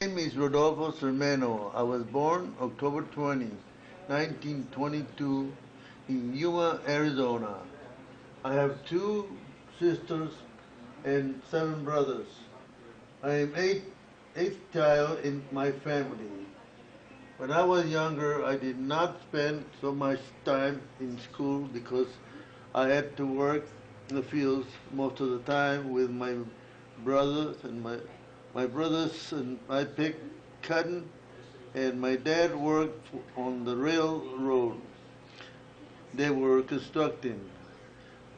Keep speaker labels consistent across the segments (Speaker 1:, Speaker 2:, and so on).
Speaker 1: My name is Rudy Sermeno. I was born October 20, 1922 in Yuma, Arizona. I have two sisters and seven brothers. I am eighth child in my family. When I was younger, I did not spend so much time in school because I had to work in the fields most of the time with my brothers and my brothers and I picked cotton and my dad worked on the railroad. They were constructing.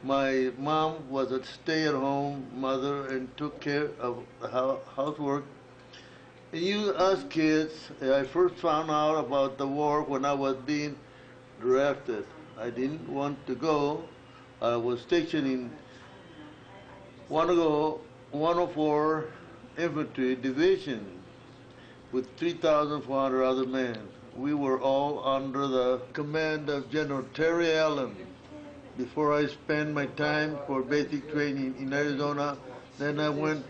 Speaker 1: My mom was a stay-at-home mother and took care of the housework. And us kids, I first found out about the war when I was being drafted. I didn't want to go. I was stationed in 104 Infantry Division with 3,400 other men. We were all under the command of General Terry Allen. Before I spent my time for basic training in Arizona, then I went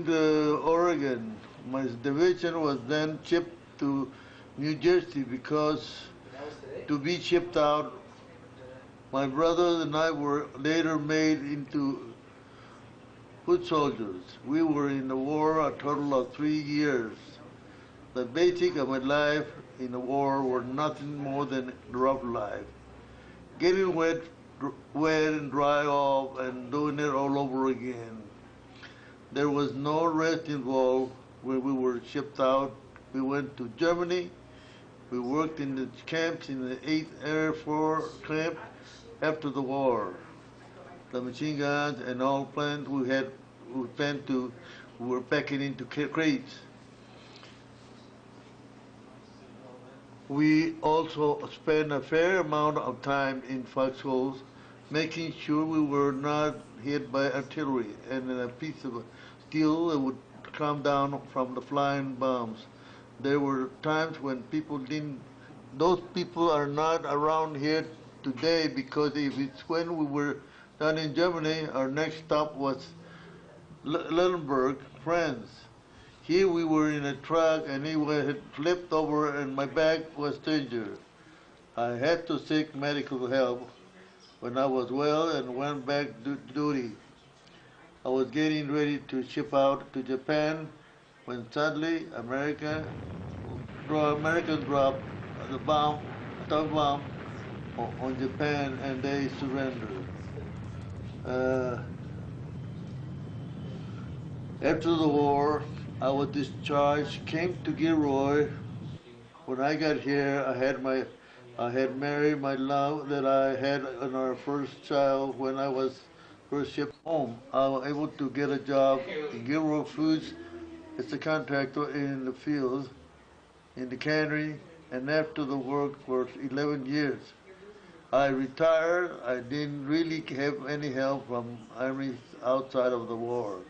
Speaker 1: to Oregon. My division was then shipped to New Jersey because to be shipped out, my brother and I were later made into foot soldiers. We were in the war a total of 3 years. The basic of my life in the war were nothing more than rough life. Getting wet and dry off and doing it all over again. There was no rest involved when we were shipped out. We went to Germany. We worked in the camps in the 8th Air Force camp after the war. The machine guns and all planes we were packing into crates. We also spent a fair amount of time in foxholes, making sure we were not hit by artillery and a piece of steel that would come down from the flying bombs. There were times when those people are not around here today because if it's when we were down in Germany, our next stop was Lüneburg, France. Here we were in a truck and it had flipped over and my back was injured. I had to seek medical help when I was well and went back to duty. I was getting ready to ship out to Japan when suddenly America dropped the atomic bomb on Japan and they surrendered. After the war, I was discharged, came to Gilroy. When I got here, I had married my love that I had on our first child when I was first shipped home. I was able to get a job in Gilroy Foods as a contractor in the fields, in the cannery, and after the work for 11 years. I retired. I didn't really have any help from Army outside of the war.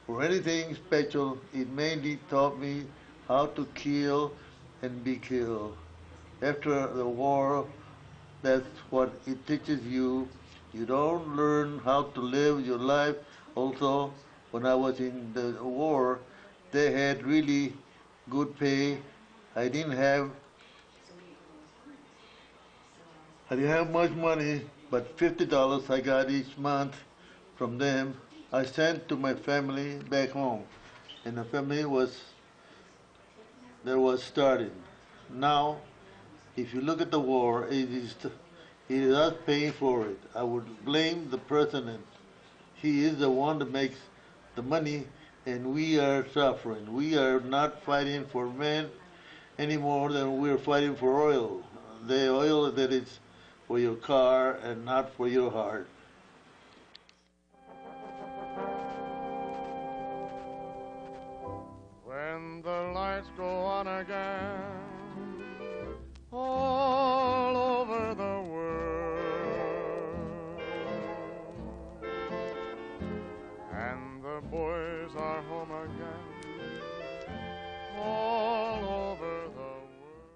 Speaker 1: For anything special, it mainly taught me how to kill and be killed. After the war, that's what it teaches you. You don't learn how to live your life. Also, when I was in the war, they had really good pay. I didn't have much money, but $50 I got each month from them. I sent to my family back home, and the family was starting. Now, if you look at the war, it is us paying for it. I would blame the president. He is the one that makes the money, and we are suffering. We are not fighting for men any more than we're fighting for oil. The oil that is for your car and not for your heart.
Speaker 2: When the lights go on again, oh,